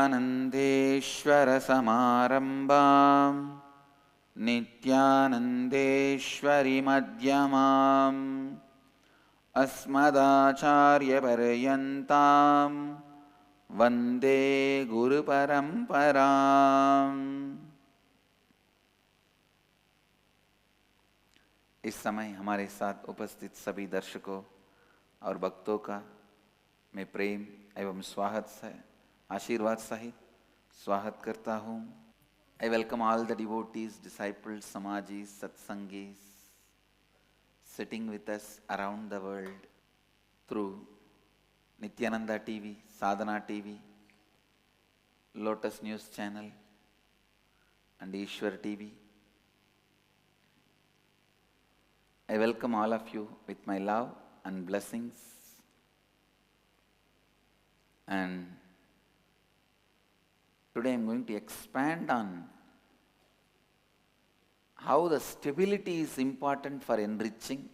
विवेकानन्देश्वरसमारम्भां नित्यानन्देश्वरिमध्यमाम् अस्मदाचार्यपर्यन्तां वन्दे गुरुपरम्पराम्। इस समय हमारे साथ उपस्थित सभी दर्शकों और भक्तों का मैं प्रेम एवं स्वागत से आशीर्वाद सहित स्वागत करता हूँ। I welcome all the devotees, disciples, samajis, satsangis sitting with us around the world through Nithyananda TV, Sadhana TV, Lotus News Channel and Ishwar TV. I welcome all of you with my love and blessings, and today I am going to expand on how the stability is important for enriching.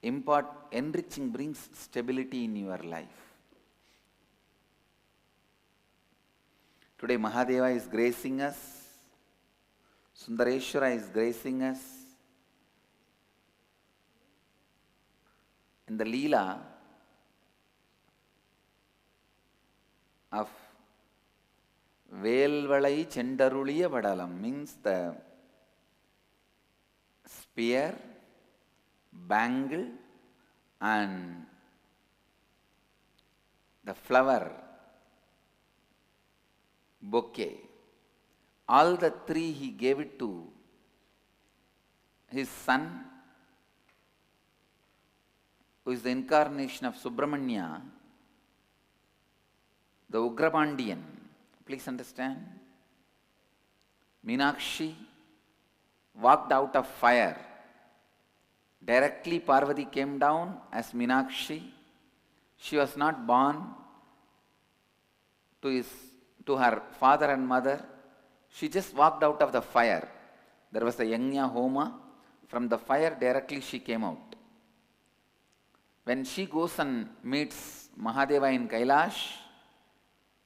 Enriching brings stability in your life. Today Mahadeva is gracing us, Sundareshwara is gracing us in the Leela of Velvalai Chendaruliya Vadalam, means the spear, bangle and the flower bouquet. All the three he gave it to his son, who is the incarnation of Subramanya, the Ugrapandian. Please understand. Meenakshi walked out of fire. Directly Parvati came down as Meenakshi. She was not born to her father and mother. She just walked out of the fire. There was a Yajna Homa. From the fire directly she came out. When she goes and meets Mahadeva in Kailash,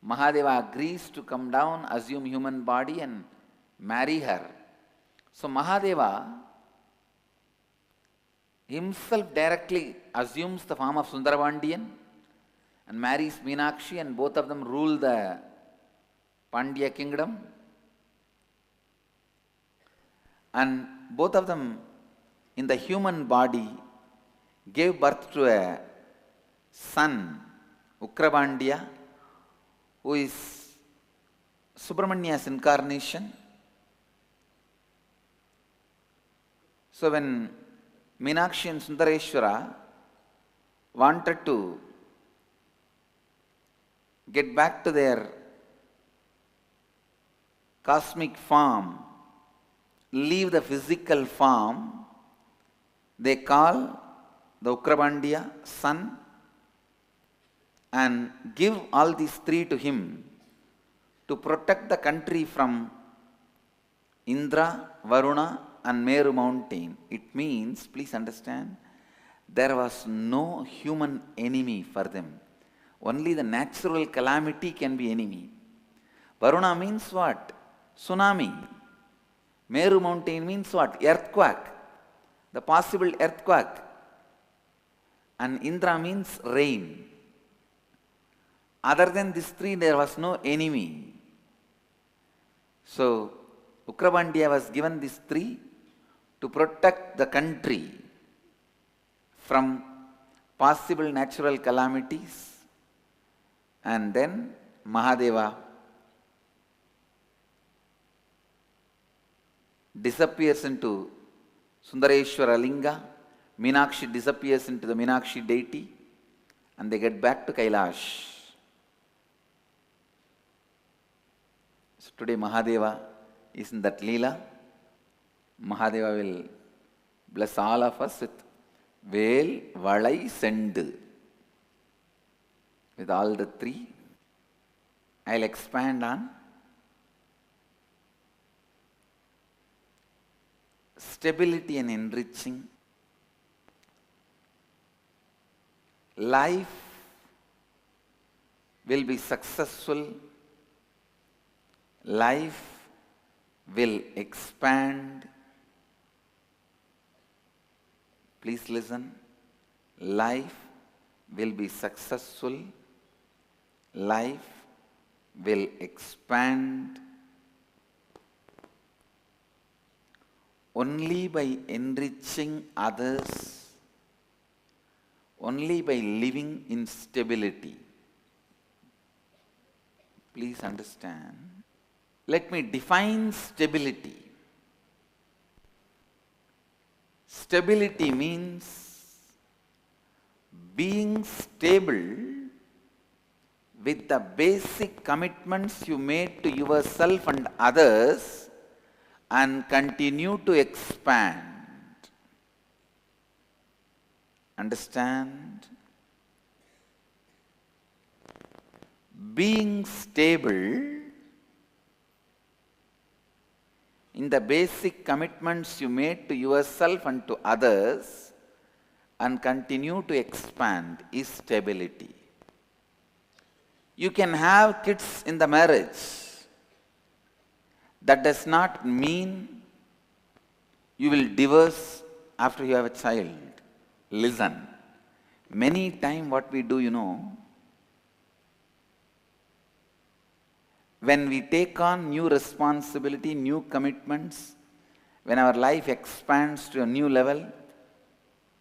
Mahadeva agrees to come down, assume human body and marry her. So Mahadeva himself directly assumes the form of Sundarapandiyan and marries Meenakshi, and both of them rule the Pandya kingdom. And both of them in the human body gave birth to a son, Ugrapandiya, who is Subramanya's incarnation. So when Meenakshi and Sundareshwara wanted to get back to their cosmic form, leave the physical form, they call the Ugrapandiya son and give all these three to him to protect the country from Indra, Varuna and Meru mountain. It means, please understand, there was no human enemy for them. Only the natural calamity can be enemy. Varuna means what? Tsunami. Meru mountain means what? Earthquake. The possible earthquake. And Indra means rain. Other than these three, there was no enemy. So Ugrapandiya was given these three to protect the country from possible natural calamities. And then Mahadeva disappears into Sundareshwara Linga, Meenakshi disappears into the Meenakshi deity, and they get back to Kailash. So today Mahadeva is in that Leela. Mahadeva will bless all of us with Vel Valai Sendu. With all the three, I will expand on stability and enriching. Life will be successful, life will expand. Please listen. Life will be successful, life will expand only by enriching others, only by living in stability. Please understand. Let me define stability. Stability means being stable with the basic commitments you made to yourself and others and continue to expand. Understand? Being stable in the basic commitments you made to yourself and to others and continue to expand is stability. You can have kids in the marriage. That does not mean you will divorce after you have a child. Listen, many times what we do, when we take on new responsibility, new commitments, when our life expands to a new level,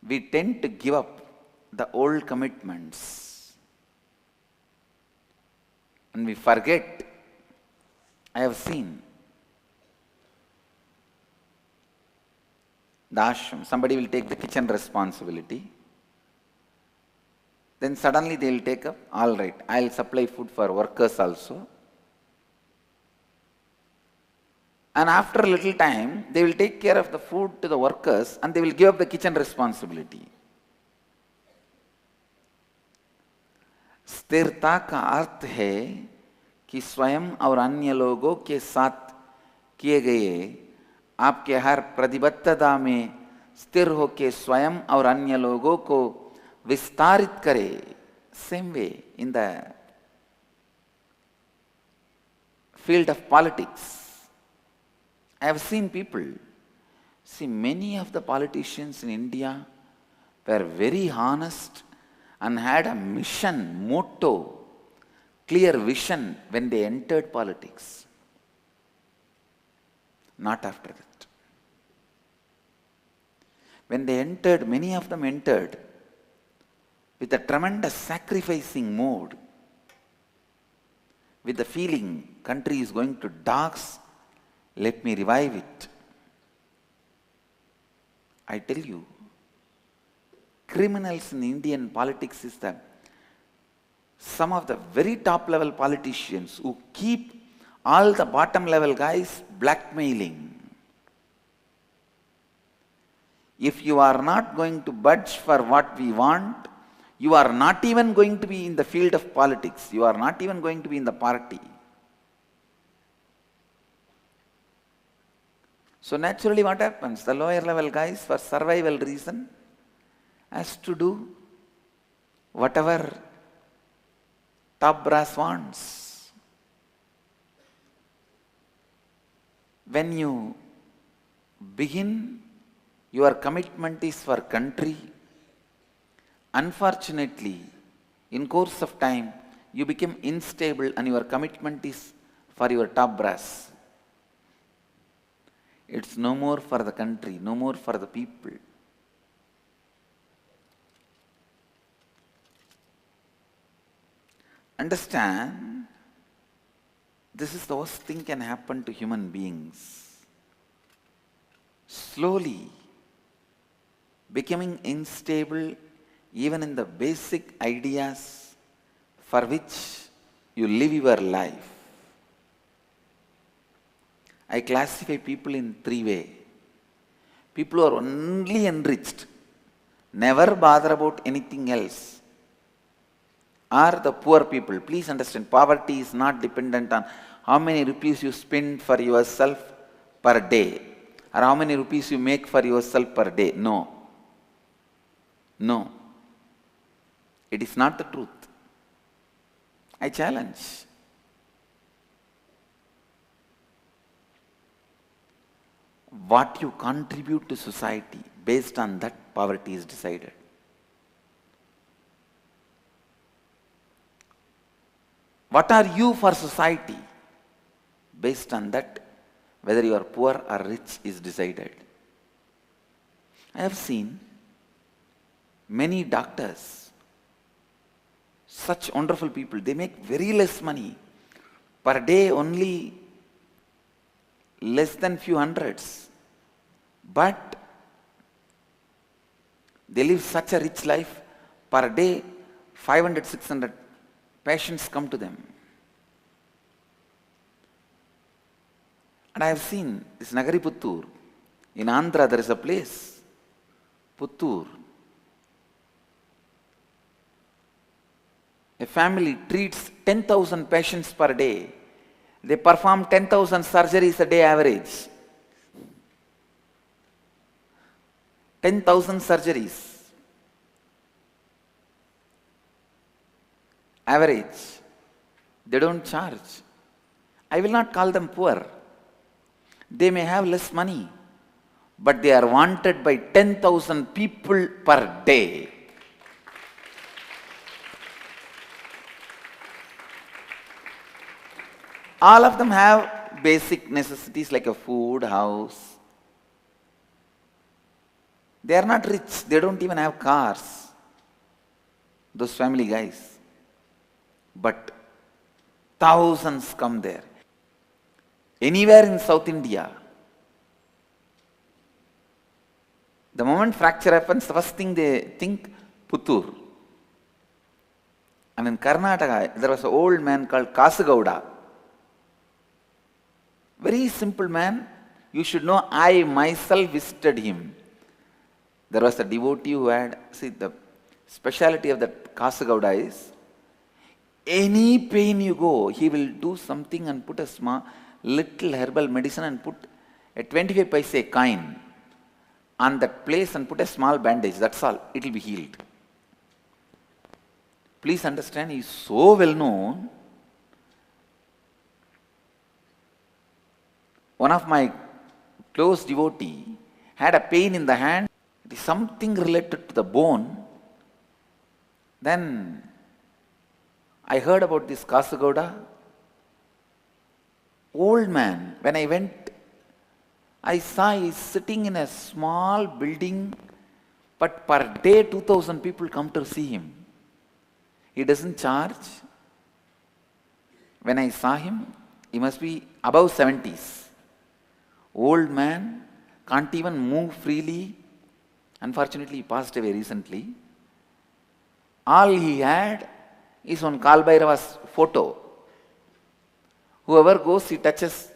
we tend to give up the old commitments. And we forget. I have seen the ashram, somebody will take the kitchen responsibility. Then suddenly they will take up, all right, I will supply food for workers also. And after a little time, they will take care of the food to the workers and they will give up the kitchen responsibility. स्थिरता का अर्थ है कि स्वयं और अन्य लोगों के साथ किए गए आपके हर प्रतिबद्धता में स्थिर होकर स्वयं और अन्य लोगों को विस्तारित करे. Same way in the field of politics. I have seen people, many of the politicians in India were very honest and had a mission, motto, clear vision when they entered politics. Not after that. When they entered, many of them entered with a tremendous sacrificing mode, with the feeling country is going to dogs, let me revive it. I tell you, criminals in Indian politics is that some of the very top level politicians who keep all the bottom level guys blackmailing. If you are not going to budge for what we want, you are not even going to be in the field of politics. You are not even going to be in the party. So naturally what happens? The lower level guys, for survival reason, has to do whatever top brass wants. When you begin, your commitment is for country. Unfortunately, in course of time, you become unstable and your commitment is for your top brass. It's no more for the country, no more for the people. Understand, this is the worst thing can happen to human beings. Slowly, becoming unstable even in the basic ideas for which you live your life. I classify people in three ways. People who are only enriched, never bother about anything else, are the poor people. Please understand, poverty is not dependent on how many rupees you spend for yourself per day or how many rupees you make for yourself per day. No. No. It is not the truth. I challenge. What you contribute to society, based on that poverty is decided. What are you for society? Based on that, whether you are poor or rich is decided. I have seen many doctors, such wonderful people, they make very less money. Per day only less than few hundreds. But they live such a rich life. Per day 500, 600 patients come to them. And I have seen this Nagari Puttur. In Andhra there is a place, Puttur. A family treats 10,000 patients per day. They perform 10,000 surgeries a day average. 10,000 surgeries. Average. They don't charge. I will not call them poor. They may have less money, but they are wanted by 10,000 people per day. All of them have basic necessities like a food, house. They are not rich. They don't even have cars. Those family guys. But thousands come there. Anywhere in South India, the moment fracture happens, the first thing they think, Puttur. And in Karnataka, there was an old man called Kasagowda. Very simple man. You should know, I myself visited him. There was a devotee who had, see, the speciality of that Kasagowda is, any pain you go, he will do something and put a small, little herbal medicine and put a 25 paise coin on that place and put a small bandage. That's all. It will be healed. Please understand, he is so well known. One of my close devotee had a pain in the hand. It is something related to the bone. Then I heard about this Kasagowda. Old man. When I went, I saw he is sitting in a small building, but per day 2,000 people come to see him. He doesn't charge. When I saw him, he must be above 70s. Old man, can't even move freely. Unfortunately, he passed away recently. All he had is one Kalbhairava's photo. Whoever goes, he touches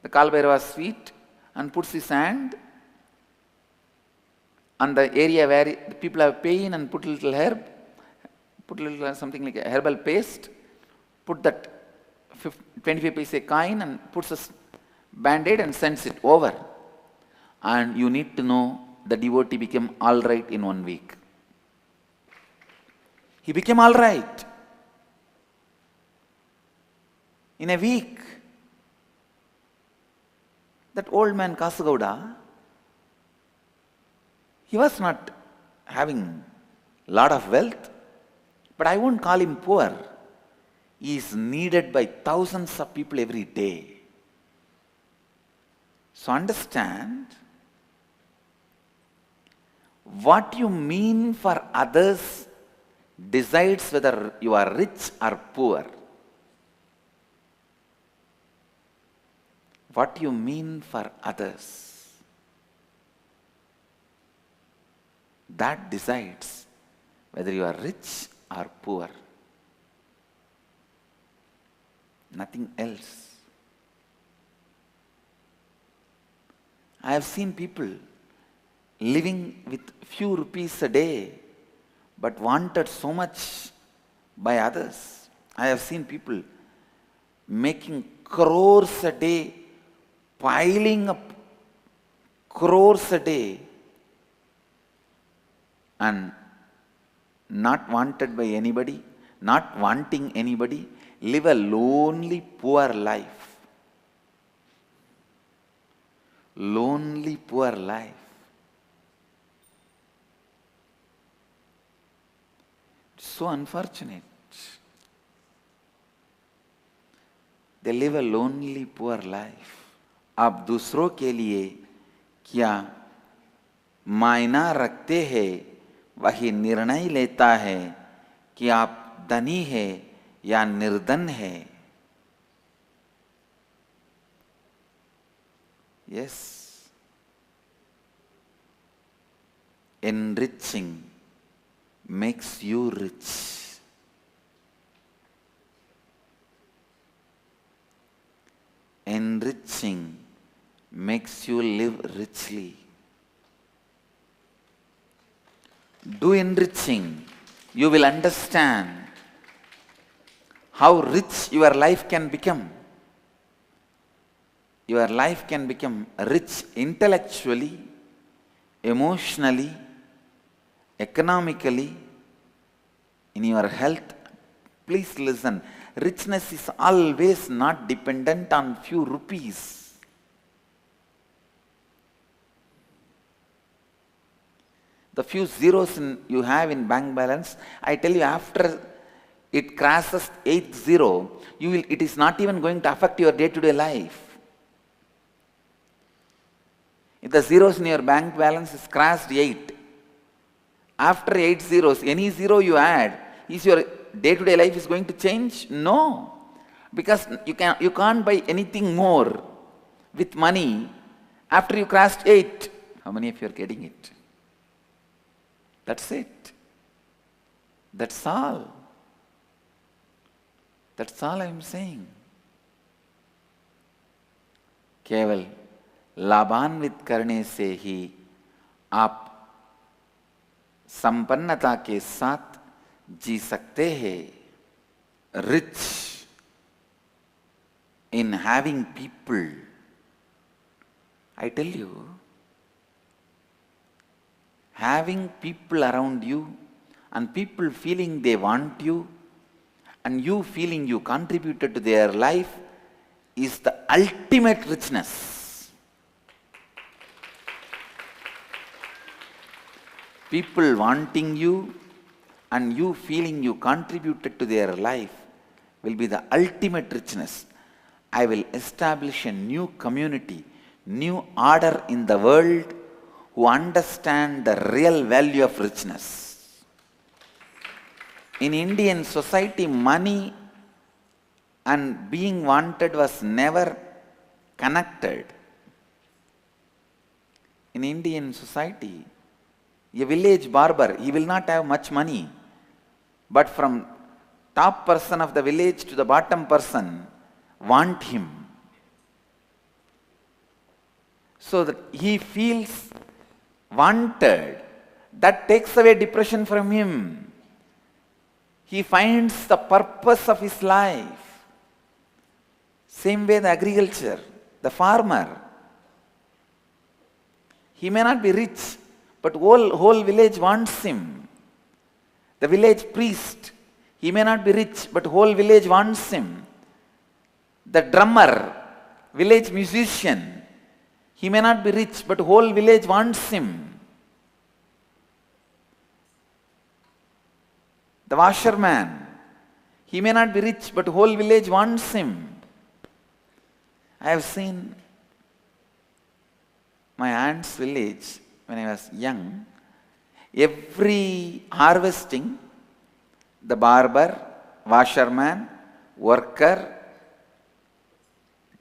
the Kalbhairava's feet and puts his hand on the area where the people have pain and put a little herb, put a little something like a herbal paste, put that 25 paise coin and puts a band-aid and sends it over. And you need to know, the devotee became all right in 1 week. He became all right. In a week, that old man Kasagowda, he was not having a lot of wealth, but I won't call him poor. He is needed by thousands of people every day. So understand, what you mean for others decides whether you are rich or poor. What you mean for others, that decides whether you are rich or poor. Nothing else. I have seen people living with few rupees a day, but wanted so much by others. I have seen people making crores a day, piling up crores a day, and not wanted by anybody, not wanting anybody, live a lonely, poor life. Lonely, poor life. So unfortunate. They live a lonely, poor life. आप दूसरों के लिए क्या मायना रखते हैं, वही निर्णय लेता है कि आप धनी है या निर्धन है. Yes. Enriching makes you rich. Enriching makes you live richly. Do enriching, you will understand how rich your life can become. Your life can become rich intellectually, emotionally, economically, in your health. Please listen. Richness is always not dependent on few rupees. The few zeros you have in bank balance, I tell you, after it crosses 80, it is not even going to affect your day-to-day life. If the zeros in your bank balance is crossed 8, after 8 zeros, any zero you add, is your day-to-day life is going to change? No. Because you can't buy anything more with money after you crossed 8. How many of you are getting it? That's it. That's all. That's all I am saying. केवल लाभान्वित करने से ही आप संपन्नता के साथ जी सकते हैं. Rich in having people. I tell you, having people around you and people feeling they want you and you feeling you contributed to their life is the ultimate richness. People wanting you and you feeling you contributed to their life will be the ultimate richness. I will establish a new community, new order in the world who understand the real value of richness. In Indian society, money and being wanted was never connected. In Indian society, a village barber, he will not have much money, but from top person of the village to the bottom person want him. So that he feels wanted. That takes away depression from him. He finds the purpose of his life. Same way the agriculture, the farmer. He may not be rich, but whole village wants him. The village priest, he may not be rich, but whole village wants him. The drummer, village musician, he may not be rich, but whole village wants him. The washerman, he may not be rich, but whole village wants him. I have seen my aunt's village when I was young. Every harvesting, the barber, washerman, worker,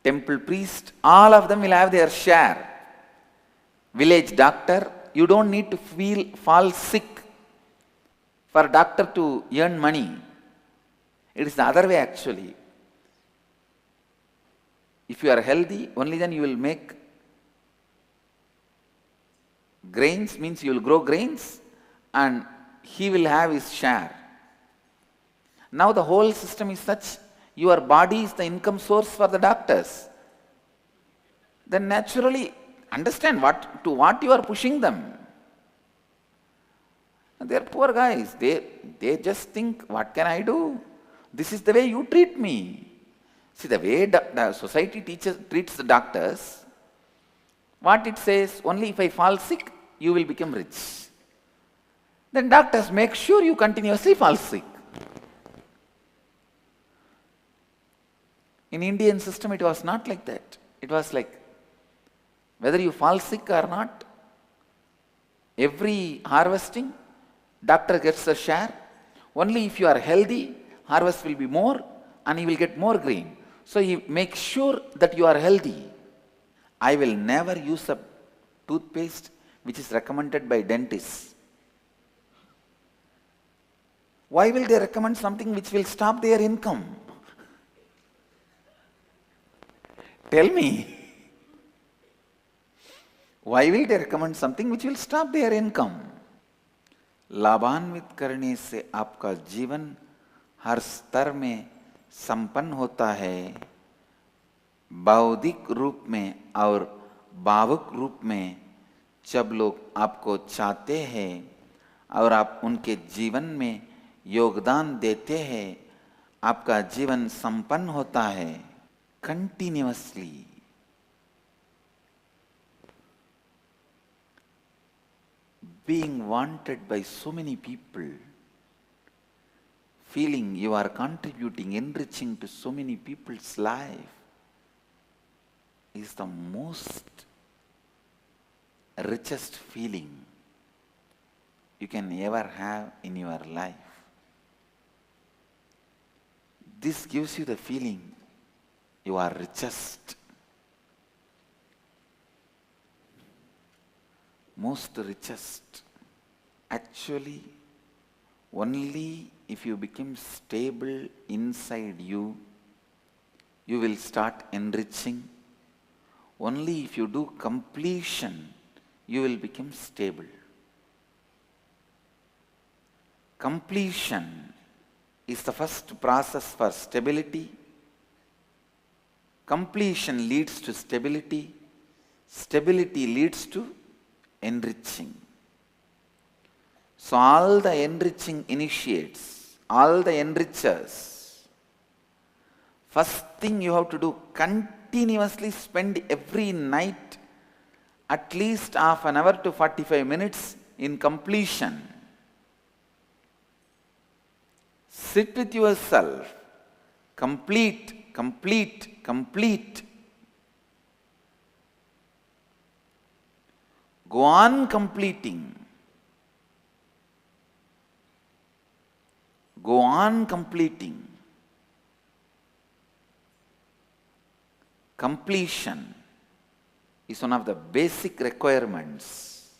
temple priest, all of them will have their share. Village doctor, you don't need to fall sick for a doctor to earn money. It is the other way actually. If you are healthy, only then you will make grains, means you will grow grains and he will have his share. Now the whole system is such, your body is the income source for the doctors. Then naturally, understand what you are pushing them. They are poor guys. They just think, what can I do? This is the way you treat me. See, the way the society treats the doctors, what it says, only if I fall sick, you will become rich. Then doctors make sure you continuously fall sick. In Indian system, it was not like that. It was like, whether you fall sick or not, every harvesting, doctor gets a share. Only if you are healthy, harvest will be more and you will get more grain. So he makes sure that you are healthy. I will never use a toothpaste which is recommended by dentists. Why will they recommend something which will stop their income? Tell me. Why will they recommend something which will stop their income? लाभान्वित करने से आपका जीवन हर स्तर में संपन्न होता है, बौद्धिक रूप में और भावुक रूप में। जब लोग आपको चाहते हैं और आप उनके जीवन में योगदान देते हैं, आपका जीवन संपन्न होता है। Continuously being wanted by so many people, feeling you are contributing, enriching to so many people's life, is the most richest feeling you can ever have in your life. This gives you the feeling you are richest, most richest. Actually, only if you become stable inside you, you will start enriching. Only if you do completion, you will become stable. Completion is the first process for stability. Completion leads to stability. Stability leads to enriching. So all the enriching initiates, all the enrichers, first thing you have to do, continuously spend every night at least half an hour to 45 minutes in completion. Sit with yourself, complete, complete, complete. Go on completing. Go on completing. Completion is one of the basic requirements.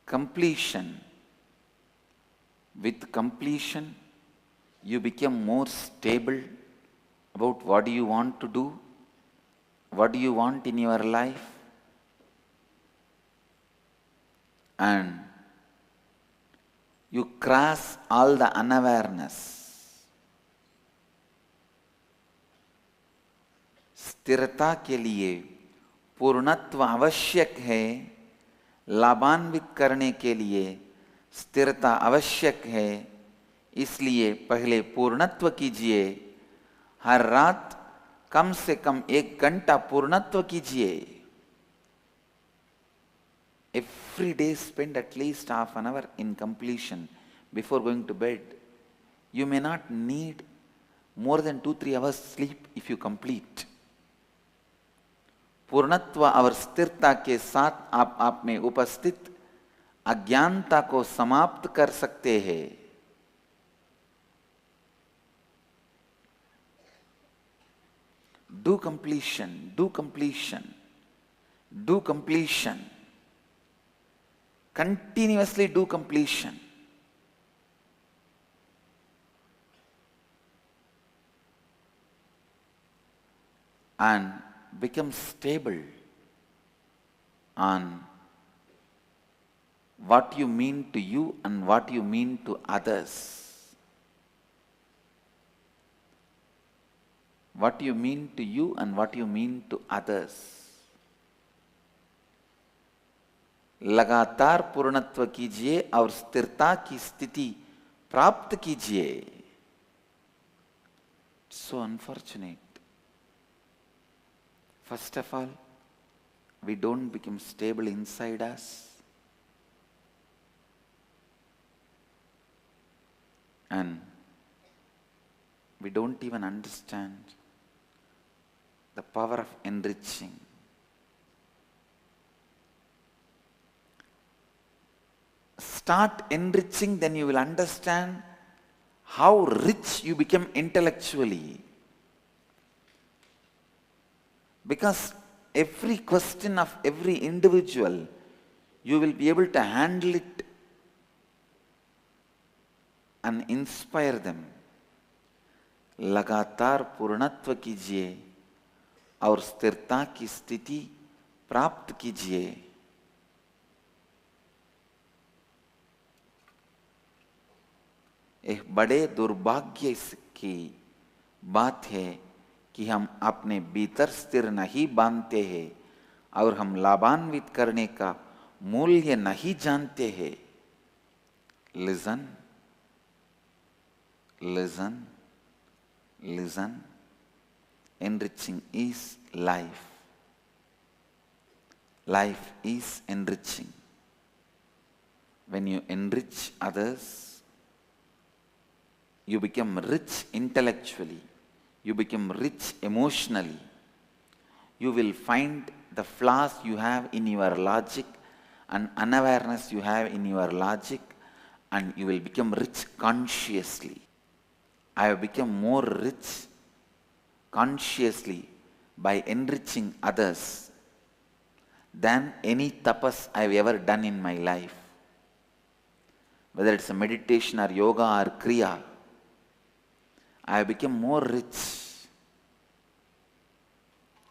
Completion. With completion, you become more stable about what do you want to do, what do you want in your life, and you cross all the unawareness. स्थिरता के लिए पूर्णत्व आवश्यक है, लाभान्वित करने के लिए स्थिरता आवश्यक है। इसलिए पहले पूर्णत्व कीजिए, हर रात कम से कम 1 घंटा पूर्णत्व कीजिए। Every day spend at least half an hour in completion before going to bed. You may not need more than 2-3 hours sleep if you complete. पूर्णत्व और स्थिरता के साथ आप में उपस्थित अज्ञानता को समाप्त कर सकते हैं। Do completion, do completion, do completion. Continuously do completion. And become stable on what you mean to you and what you mean to others. What you mean to you and what you mean to others. लगातार पूर्णत्व कीजिए और स्थिरता की स्थिति प्राप्त कीजिए. So unfortunate. First of all, we don't become stable inside us. And we don't even understand the power of enriching. Start enriching, then you will understand how rich you become intellectually. Because every question of every individual, you will be able to handle it and inspire them. लगातार पूर्णत्व कीजिए और स्थिरता की स्थिति प्राप्त कीजिए. एक बड़े दुर्भाग्य की बात है कि हम अपने भीतर स्थिर नहीं बांधते हैं और हम लाभान्वित करने का मूल्य नहीं जानते हैं. Listen, listen, listen. Enriching is life. Life is enriching. When you enrich others, you become rich intellectually. You become rich emotionally. You will find the flaws you have in your logic and unawareness you have in your logic, and you will become rich consciously. I have become more rich consciously by enriching others than any tapas I have ever done in my life. Whether it's a meditation or yoga or kriya, I have become more rich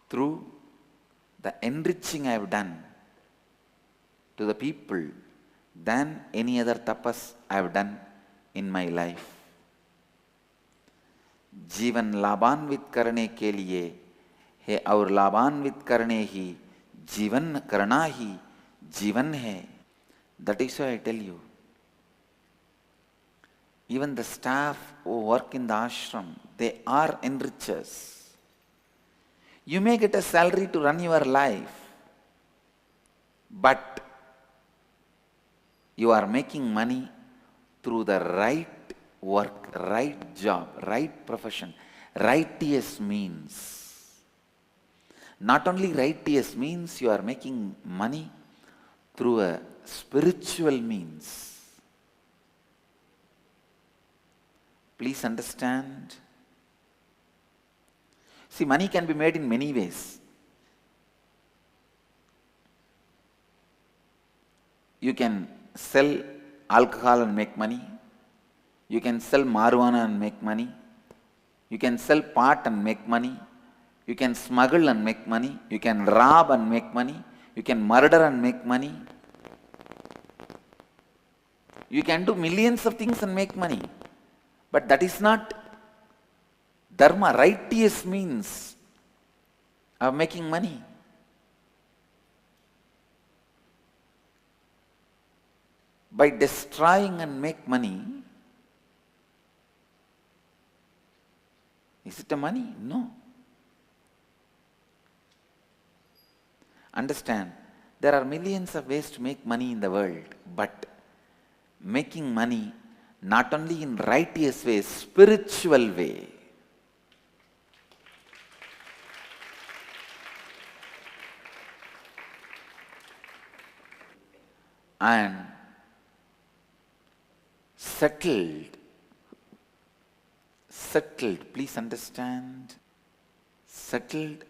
through the enriching I have done to the people than any other tapas I have done in my life. जीवन लाभान्वित करने के लिए है और लाभान्वित करने ही जीवन करना ही जीवन है. That is why I tell you, even the staff who work in the ashram, they are enrichers. You may get a salary to run your life, but you are making money through the right work, right job, right profession, righteous means. Not only righteous means, you are making money through a spiritual means. Please understand. See, money can be made in many ways. You can sell alcohol and make money. You can sell marijuana and make money. You can sell pot and make money. You can smuggle and make money. You can rob and make money. You can murder and make money. You can do millions of things and make money. But that is not dharma, righteous means of making money. By destroying and make money, is it a money? No. Understand, there are millions of ways to make money in the world, but making money not only in righteous way, spiritual way. And settled, please understand, settled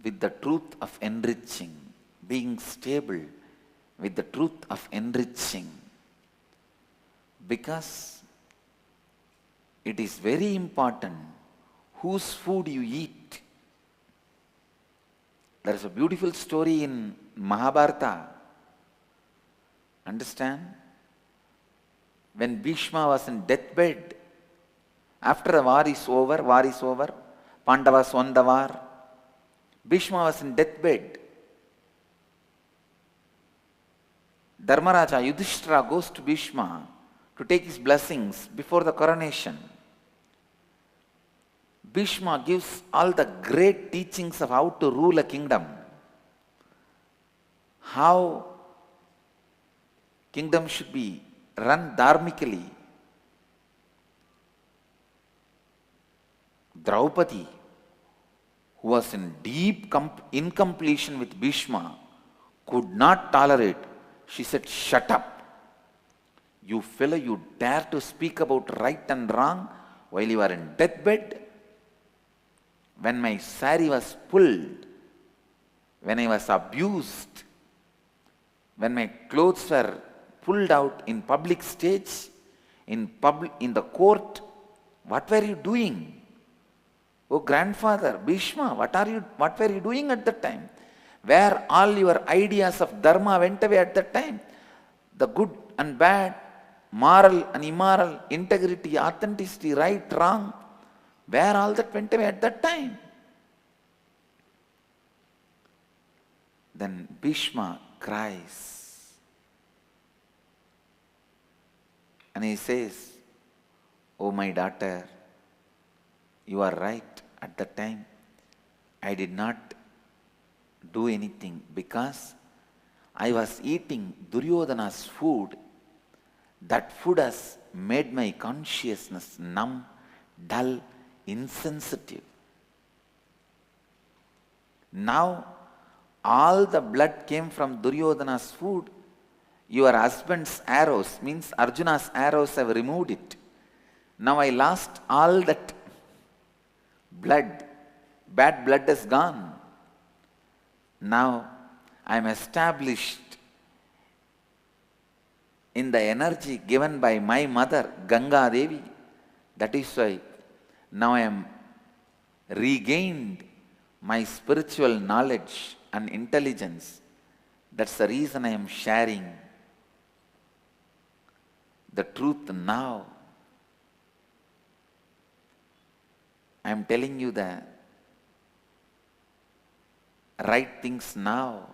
with the truth of enriching, being stable with the truth of enriching, because it is very important whose food you eat. There is a beautiful story in Mahabharata. Understand? When Bhishma was in deathbed, after the war is over, Pandavas won the war. Bhishma was in deathbed. Dharmaraja Yudhishthira goes to Bhishma to take his blessings before the coronation. Bhishma gives all the great teachings of how to rule a kingdom, how kingdom should be run dharmically. Draupadi, who was in deep incompletion with Bhishma, could not tolerate. She said, "Shut up. You fellow, you dare to speak about right and wrong while you are in deathbed? When my sari was pulled, when I was abused, when my clothes were pulled out in public stage, in the court, what were you doing? Oh grandfather, Bhishma, what were you doing at that time? Where all your ideas of dharma went away at that time? The good and bad, moral and immoral, integrity, authenticity, right, wrong, where all that went away at that time?" Then Bhishma cries and he says, "Oh my daughter, you are right. At that time I did not do anything because I was eating Duryodhana's food. That food has made my consciousness numb, dull, insensitive. Now all the blood came from Duryodhana's food. Your husband's arrows," means Arjuna's arrows, "have removed it. Now I lost all that blood. Bad blood has gone. Now I am established in the energy given by my mother, Ganga Devi. That is why now I am regained my spiritual knowledge and intelligence. That's the reason I am sharing the truth now. I am telling you the right things now.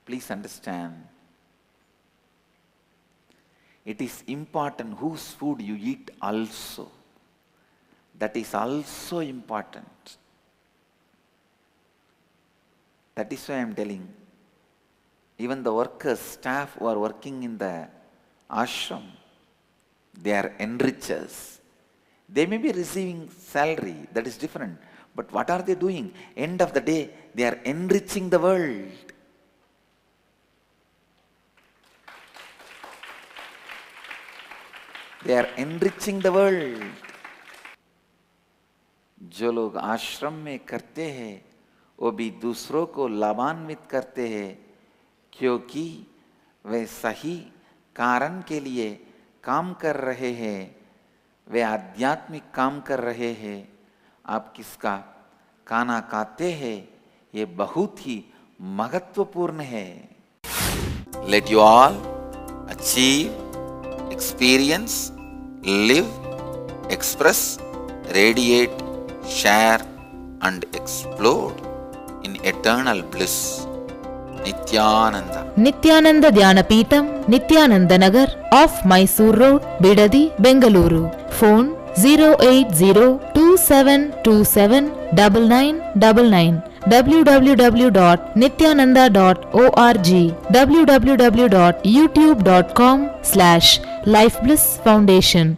Please understand. It is important whose food you eat also. That is also important. That is why I am telling. Even the workers, staff who are working in the ashram, they are enrichers. They may be receiving salary, that is different. But what are they doing? End of the day, they are enriching the world. They are enriching the world. जो लोग आश्रम में करते हैं वो भी दूसरों को लाभान्वित करते हैं, क्योंकि वे सही कारण के लिए काम कर रहे हैं, वे आध्यात्मिक काम कर रहे हैं। आप किसका खाना खाते हैं ये बहुत ही महत्वपूर्ण है। Let you all achieve, experience, live, express, radiate, share and explode in eternal bliss. Nithyananda. Nithyananda Dhyanapitham, Nithyananda Nagar, off Mysore Road, Bidadi, Bengaluru. Phone 08027279999. www.nithyananda.org. www.youtube.com/Life Bliss Foundation.